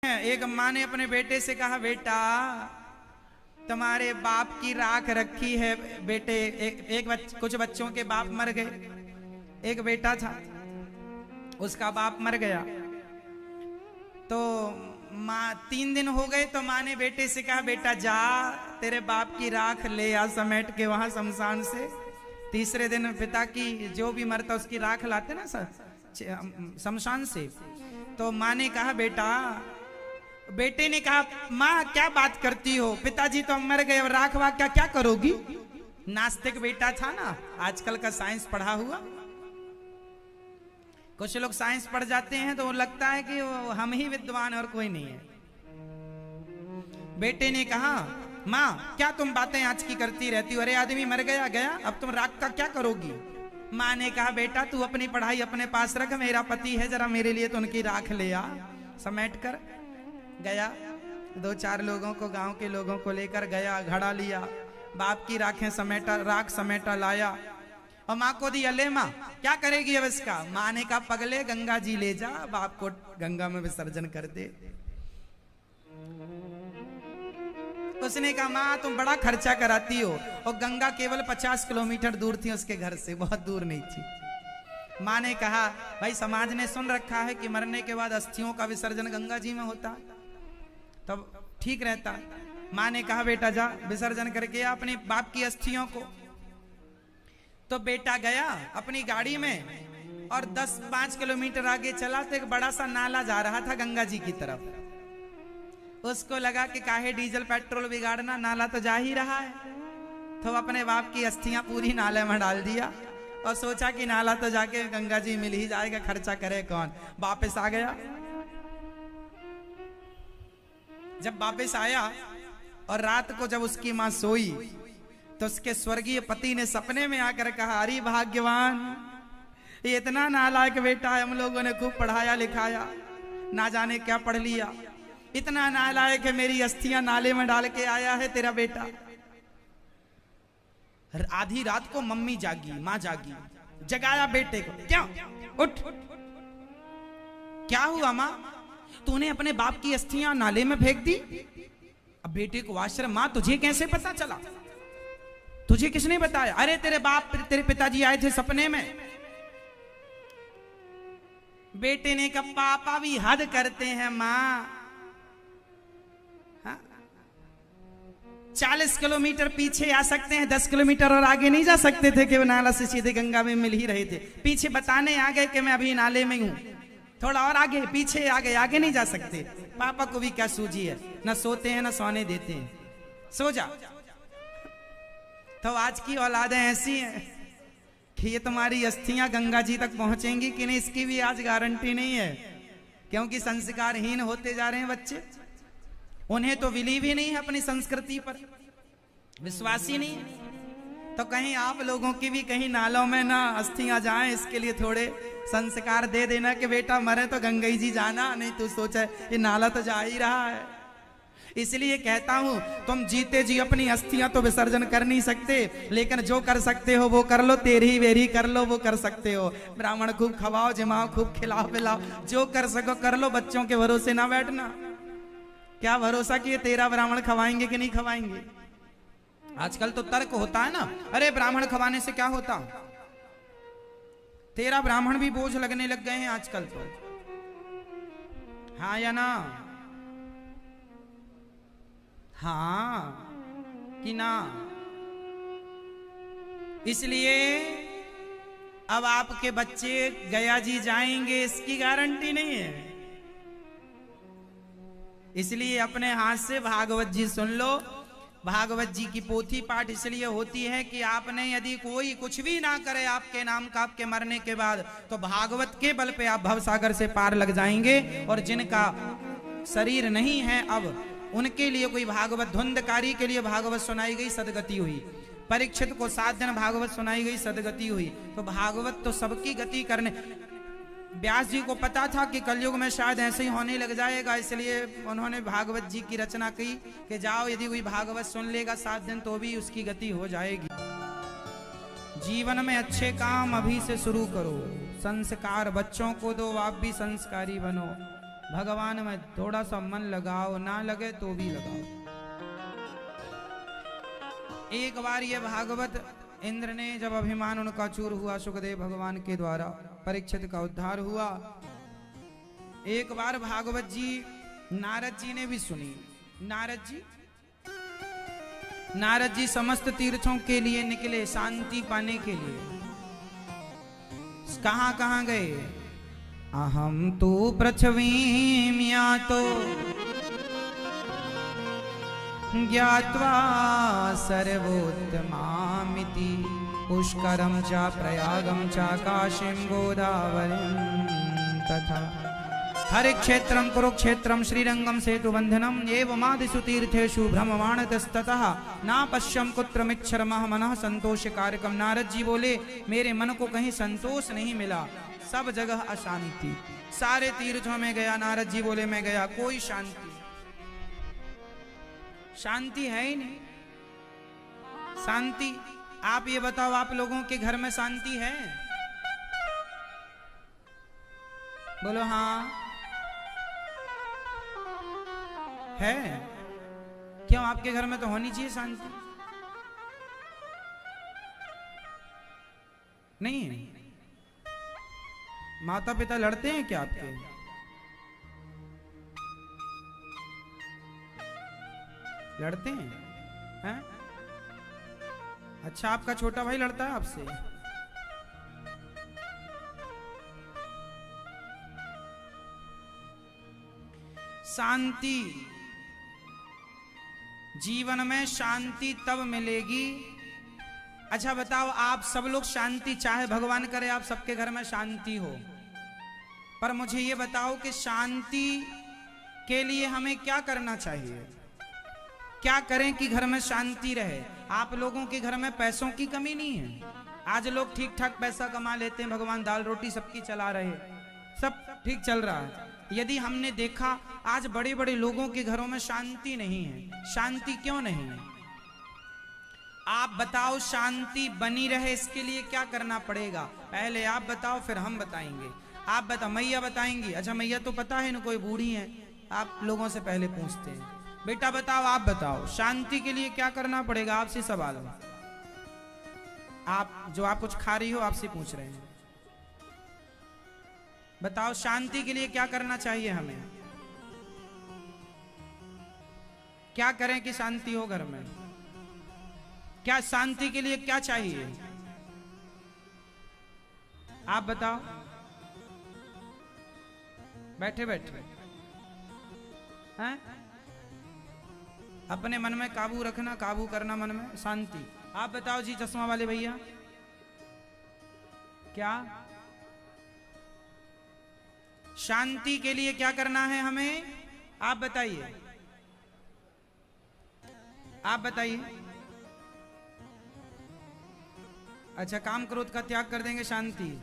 एक माँ ने अपने बेटे से कहा, बेटा तुम्हारे बाप की राख रखी है। बेटे कुछ बच्चों के बाप मर गए। एक बेटा था, उसका बाप मर गया। तो माँ 3 दिन हो गए तो माँ ने बेटे से कहा, बेटा जा तेरे बाप की राख ले आ समेट के वहां शमशान से। तीसरे दिन पिता की जो भी मरता उसकी राख लाते ना शमशान से। तो माँ ने कहा, बेटे ने कहा, माँ क्या बात करती हो, पिताजी तो मर गए, और राख वाख क्या करोगी। नास्तिक बेटा था ना, आजकल का साइंस पढ़ा हुआ। कुछ लोग साइंस पढ़ जाते हैं तो लगता है कि हम ही विद्वान और कोई नहीं है। बेटे ने कहा, माँ क्या तुम बातें आज की करती रहती हो, अरे आदमी मर गया गया, अब तुम राख का क्या करोगी। माँ ने कहा, बेटा तू अपनी पढ़ाई अपने पास रख, मेरा पति है, जरा मेरे लिए तो उनकी राख ले आ। समेट कर गया, 2-4 लोगों को, गांव के लोगों को लेकर गया, घड़ा लिया, बाप की राखें समेटा, राख समेटा लाया और माँ को दिया। ले माँ क्या करेगी अब इसका। माँ ने कहा, पगले गंगा जी ले जा, बाप को गंगा में विसर्जन कर दे। उसने कहा, माँ तुम बड़ा खर्चा कराती हो, और गंगा केवल 50 किलोमीटर दूर थी उसके घर से, बहुत दूर नहीं थी। माँ ने कहा, भाई समाज ने सुन रखा है कि मरने के बाद अस्थियों का विसर्जन गंगा जी में होता, तब ठीक रहता। माँ ने कहा, बेटा जा विसर्जन करके अपने बाप की अस्थियों को। तो बेटा गया अपनी गाड़ी में और 10-5 किलोमीटर आगे चला तो एक बड़ा सा नाला जा रहा था गंगा जी की तरफ। उसको लगा कि काहे डीजल पेट्रोल बिगाड़ना, नाला तो जा ही रहा है। तो अपने बाप की अस्थियां पूरी नाले में डाल दिया और सोचा कि नाला तो जाके गंगा जी मिल ही जाएगा, खर्चा करे कौन। वापस आ गया। जब वापस आया और रात को जब उसकी मां सोई तो उसके स्वर्गीय पति ने सपने में आकर कहा, अरे भाग्यवान, ये इतना नालायक बेटा है, हम लोगों ने खूब पढ़ाया लिखाया, ना जाने क्या पढ़ लिया, इतना नालायक है, मेरी अस्थियां नाले में डाल के आया है तेरा बेटा। आधी रात को मम्मी जागी, मां जागी, जगाया बेटे को, क्या उठ, क्या हुआ मां, तूने अपने बाप की अस्थियां नाले में फेंक दी। अब बेटे को आश्चर्य, मां तुझे कैसे पता चला, तुझे किसने बताया। अरे तेरे पिताजी आए थे सपने में। बेटे ने कहा, पापा भी हद करते हैं मां, 40 किलोमीटर पीछे आ सकते हैं, 10 किलोमीटर और आगे नहीं जा सकते थे कि वो नाला से सीधे गंगा में मिल ही रहे थे। पीछे बताने आ गए कि मैं अभी नाले में हूं, थोड़ा और आगे, पीछे आगे नहीं जा सकते। पापा को भी क्या सूझी है, ना सोते हैं ना सोने देते हैं, सो जा। तो आज की औलादें ऐसी हैं कि ये तुम्हारी अस्थियां गंगा जी तक पहुंचेंगी कि नहीं, इसकी भी आज गारंटी नहीं है, क्योंकि संस्कारहीन होते जा रहे हैं बच्चे। उन्हें तो बिलीव ही नहीं है अपनी संस्कृति पर, विश्वास ही नहीं है। तो कहीं आप लोगों की भी कहीं नालों में ना अस्थियां जाएं, इसके लिए थोड़े संस्कार दे देना कि बेटा मरे तो गंगा जी जाना, नहीं तो सोचा ये नाला तो जा ही रहा है। इसलिए कहता हूं, तुम जीते जी अपनी अस्थियां तो विसर्जन कर नहीं सकते, लेकिन जो कर सकते हो वो कर लो, तेरी वेरी कर लो, वो कर सकते हो। ब्राह्मण खूब खवाओ जिमाओ, खूब खिलाओ पिलाओ, जो कर सको कर लो, बच्चों के भरोसे ना बैठना। क्या भरोसा कि ये तेरा ब्राह्मण खवाएंगे कि नहीं खवाएंगे। आजकल तो तर्क होता है ना, अरे ब्राह्मण खवाने से क्या होता, तेरा ब्राह्मण भी बोझ लगने लग गए हैं आजकल तो, हाँ या ना, हाँ कि ना। इसलिए अब आपके बच्चे गया जी जाएंगे इसकी गारंटी नहीं है। इसलिए अपने हाथ से भागवत जी सुन लो। भागवत जी की पोथी पाठ इसलिए होती है कि आपने यदि कोई कुछ भी ना करे आपके नाम का आपके मरने के बाद, तो भागवत के बल पे आप भवसागर से पार लग जाएंगे। और जिनका शरीर नहीं है अब, उनके लिए कोई भागवत, धुंधकारी के लिए भागवत सुनाई गई, सदगति हुई। परीक्षित को 7 दिन भागवत सुनाई गई, सदगति हुई। तो भागवत तो सबकी गति करने। व्यास जी को पता था कि कलयुग में शायद ऐसे ही होने लग जाएगा, इसलिए उन्होंने भागवत जी की रचना की कि जाओ यदि कोई भागवत सुन लेगा 7 दिन तो भी उसकी गति हो जाएगी। जीवन में अच्छे काम अभी से शुरू करो, संस्कार बच्चों को दो, आप भी संस्कारी बनो। भगवान में थोड़ा सा मन लगाओ, ना लगे तो भी लगाओ। एक बार ये भागवत इंद्र ने जब अभिमान उनका चूर हुआ, सुखदेव भगवान के द्वारा परीक्षित का उद्धार हुआ। एक बार भागवत जी नारद जी ने भी सुनी। नारद जी समस्त तीर्थों के लिए निकले, शांति पाने के लिए। कहां कहां गए? अहम तो पृथ्वीं यातो ज्ञात्वा सर्वोत्तमामिति पुष्करम च प्रयागम च काशीं गोदावरीं तथा हरे क्षेत्रम कुरुक्षेत्रम श्रीरंगम सेतुबंधनम एवमादिषु तीर्थेषु भ्रममाणतस्ततः ना पश्यम कुत्रमिच्छरमः मनः संतोष कारकम। नारद जी बोले, मेरे मन को कहीं संतोष नहीं मिला, सब जगह अशांति। सारे तीर्थों में गया, नारद जी बोले मैं गया, कोई शांति है ही नहीं। शांति, आप ये बताओ, आप लोगों के घर में शांति है? बोलो हाँ है। क्यों? आपके घर में तो होनी चाहिए शांति। नहीं है? माता पिता लड़ते हैं क्या आपके? लड़ते हैं? हैं? अच्छा, आपका छोटा भाई लड़ता है आपसे? शांति, जीवन में शांति तब मिलेगी। अच्छा बताओ, आप सब लोग शांति चाहे, भगवान करे आप सबके घर में शांति हो, पर मुझे ये बताओ कि शांति के लिए हमें क्या करना चाहिए? क्या करें कि घर में शांति रहे? आप लोगों के घर में पैसों की कमी नहीं है। आज लोग ठीक ठाक पैसा कमा लेते हैं, भगवान दाल रोटी सबकी चला रहे, सब ठीक चल रहा है। यदि हमने देखा आज बड़े बड़े लोगों के घरों में शांति नहीं है, शांति क्यों नहीं है? आप बताओ, शांति बनी रहे इसके लिए क्या करना पड़ेगा? पहले आप बताओ, फिर हम बताएंगे। आप बताओ, मैया बताएंगी। अच्छा मैया तो पता है ना, कोई बूढ़ी है, आप लोगों से पहले पूछते हैं। बेटा बताओ, आप बताओ, शांति के लिए क्या करना पड़ेगा? आपसे सवाल है, आप जो आप कुछ खा रही हो आपसे पूछ रहे हैं। बताओ, शांति के लिए क्या करना चाहिए हमें? क्या करें कि शांति हो घर में? क्या शांति के लिए क्या चाहिए? आप बताओ, बैठे बैठे हैं? अपने मन में काबू रखना, काबू करना मन में, शांति। आप बताओ जी, चश्मा वाले भैया, क्या शांति के लिए क्या करना है हमें? आप बताइए, आप बताइए। अच्छा, काम क्रोध का त्याग कर देंगे, शांति।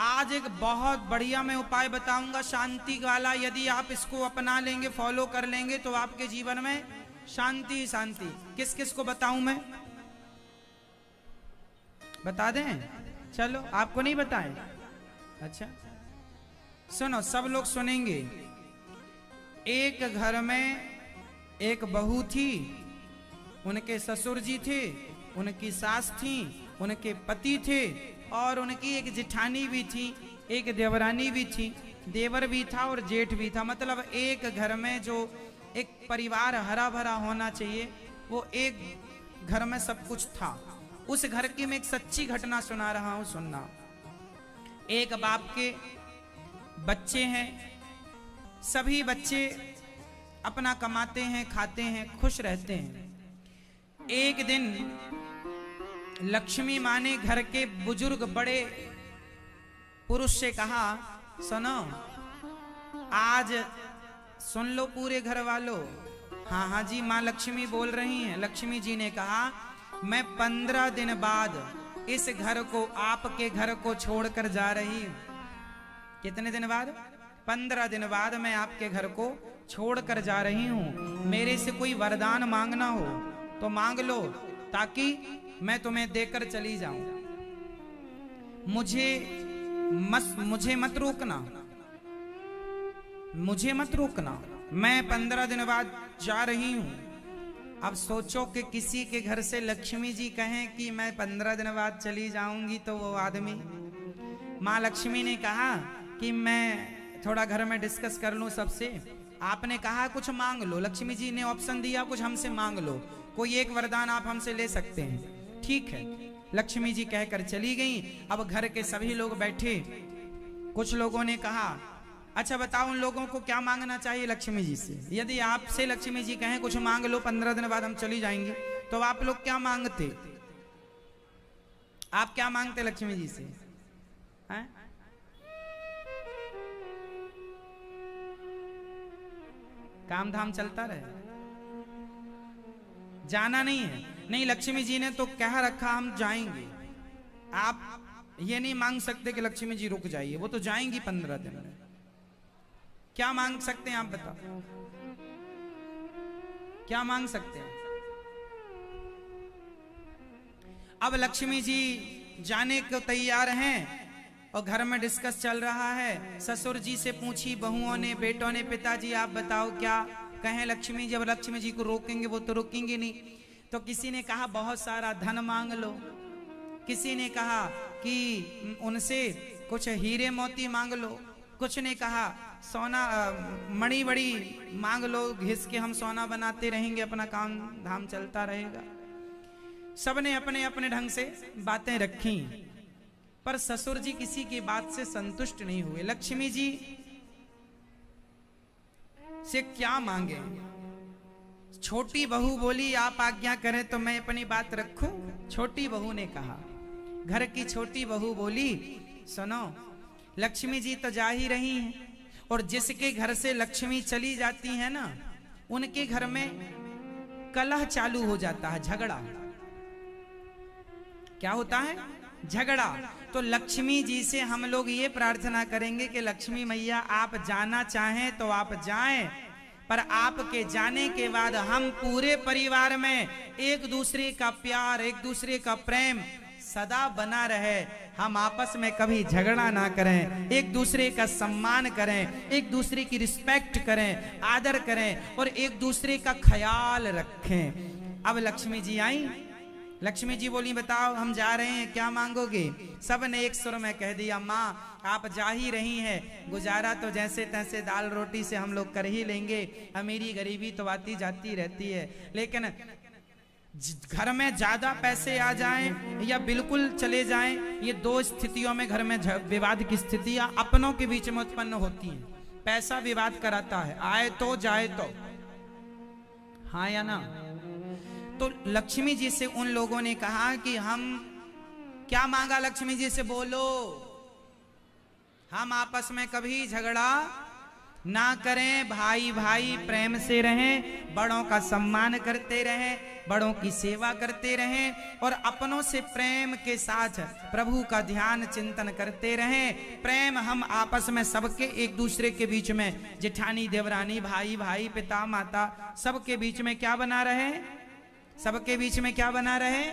आज एक बहुत बढ़िया मैं उपाय बताऊंगा शांति वाला, यदि आप इसको अपना लेंगे, फॉलो कर लेंगे, तो आपके जीवन में शांति शांति। किस किस को बताऊं मैं? बता दें? चलो, आपको नहीं बताएं? अच्छा सुनो, सब लोग सुनेंगे। एक घर में एक बहू थी, उनके ससुर जी थे, उनकी सास थी, उनके पति थे, और उनकी एक जेठानी भी थी, एक देवरानी भी थी, देवर भी था और जेठ भी था। मतलब एक घर में जो एक परिवार हरा भरा होना चाहिए, वो एक घर में सब कुछ था। उस घर की मैं एक सच्ची घटना सुना रहा हूं, सुनना। एक बाप के बच्चे हैं, सभी बच्चे अपना कमाते हैं, खाते हैं, खुश रहते हैं। एक दिन लक्ष्मी माँ ने घर के बुजुर्ग बड़े पुरुष से कहा, सुनो, आज सुन लो पूरे घर वालों। हाँ हाँ जी, माँ लक्ष्मी बोल रही हैं। लक्ष्मी जी ने कहा, मैं 15 दिन बाद इस घर को, आपके घर को छोड़कर जा रही हूं। कितने दिन बाद? 15 दिन बाद मैं आपके घर को छोड़कर जा रही हूं। मेरे से कोई वरदान मांगना हो तो मांग लो, ताकि मैं तुम्हें देकर चली जाऊं। मुझे मत रोकना। मुझे मत रोकना, मैं 15 दिन बाद जा रही हूं। अब सोचो कि किसी के घर से लक्ष्मी जी कहें कि मैं 15 दिन बाद चली जाऊंगी, तो वो आदमी, माँ लक्ष्मी ने कहा कि मैं थोड़ा घर में डिस्कस कर लूं सबसे। आपने कहा कुछ मांग लो, लक्ष्मी जी ने ऑप्शन दिया कुछ हमसे मांग लो, कोई एक वरदान आप हमसे ले सकते हैं। ठीक है, लक्ष्मी जी कहकर चली गई। अब घर के सभी लोग बैठे, कुछ लोगों ने कहा अच्छा बताओ उन लोगों को क्या मांगना चाहिए लक्ष्मी जी से। यदि आपसे लक्ष्मी जी कहें कुछ मांग लो 15 दिन बाद हम चली जाएंगे, तो आप लोग क्या मांगते? आप क्या मांगते लक्ष्मी जी से? हैं? काम धाम चलता रहे, जाना नहीं है। नहीं, लक्ष्मी जी ने तो कह रखा हम जाएंगे। आप ये नहीं मांग सकते कि लक्ष्मी जी रुक जाइए, वो तो जाएंगी 15 दिन में। क्या मांग सकते हैं आप बताओ, क्या मांग सकते हैं? अब लक्ष्मी जी जाने को तैयार हैं और घर में डिस्कस चल रहा है। ससुर जी से पूछी बहुओं ने, बेटों ने, पिताजी आप बताओ क्या कहें लक्ष्मी जी। अब लक्ष्मी जी को रोकेंगे, वो तो रोकेंगे नहीं। तो किसी ने कहा बहुत सारा धन मांग लो, किसी ने कहा कि उनसे कुछ हीरे मोती मांग लो, कुछ ने कहा सोना मणि बड़ी मांग लो, घिस के हम सोना बनाते रहेंगे, अपना काम धाम चलता रहेगा। सबने अपने अपने ढंग से बातें रखी, पर ससुर जी किसी की बात से संतुष्ट नहीं हुए। लक्ष्मी जी से क्या मांगे? छोटी बहू बोली आप आज्ञा करें तो मैं अपनी बात रखूं। छोटी बहू ने कहा, घर की छोटी बहू बोली सुनो, लक्ष्मी जी तो जा ही रही हैं, और जिसके घर से लक्ष्मी चली जाती है ना, उनके घर में कलह चालू हो जाता है, झगड़ा। क्या होता है? झगड़ा। तो लक्ष्मी जी से हम लोग ये प्रार्थना करेंगे कि लक्ष्मी मैया आप जाना चाहें तो आप जाएं, पर आपके जाने के बाद हम पूरे परिवार में एक दूसरे का प्यार, एक दूसरे का प्रेम सदा बना रहे। हम आपस में कभी झगड़ा ना करें, एक दूसरे का सम्मान करें, एक दूसरे की रिस्पेक्ट करें, आदर करें और एक दूसरे का ख्याल रखें। अब लक्ष्मी जी आई, लक्ष्मी जी बोली बताओ हम जा रहे हैं, क्या मांगोगे? सब ने एक सुर में कह दिया माँ आप जा ही रही हैं, गुजारा तो जैसे तैसे दाल रोटी से हम लोग कर ही लेंगे, अमीरी गरीबी तो आती जाती रहती है, लेकिन घर में ज्यादा पैसे आ जाएं या बिल्कुल चले जाएं, ये दो स्थितियों में घर में विवाद की स्थितियां अपनों के बीच में उत्पन्न होती हैं। पैसा विवाद कराता है, आए तो जाए तो, हाँ या ना? तो लक्ष्मी जी से उन लोगों ने कहा कि हम क्या मांगा लक्ष्मी जी से, बोलो। हम आपस में कभी झगड़ा ना करें, भाई भाई प्रेम से रहें, बड़ों का सम्मान करते रहें, बड़ों की सेवा करते रहें और अपनों से प्रेम के साथ प्रभु का ध्यान चिंतन करते रहें। प्रेम हम आपस में सबके एक दूसरे के बीच में, जेठानी देवरानी, भाई भाई, पिता माता, सबके बीच में क्या बना रहे? सबके बीच में क्या बना रहे?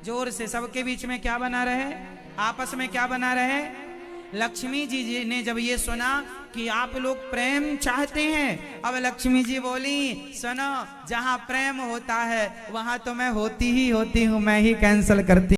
जोर से, सबके बीच में क्या बना रहे? आपस में क्या बना रहे? लक्ष्मी जी ने जब ये सुना कि आप लोग प्रेम चाहते हैं, अब लक्ष्मी जी बोली सुनो, जहां प्रेम होता है वहां तो मैं होती ही होती हूं, मैं ही कैंसल करती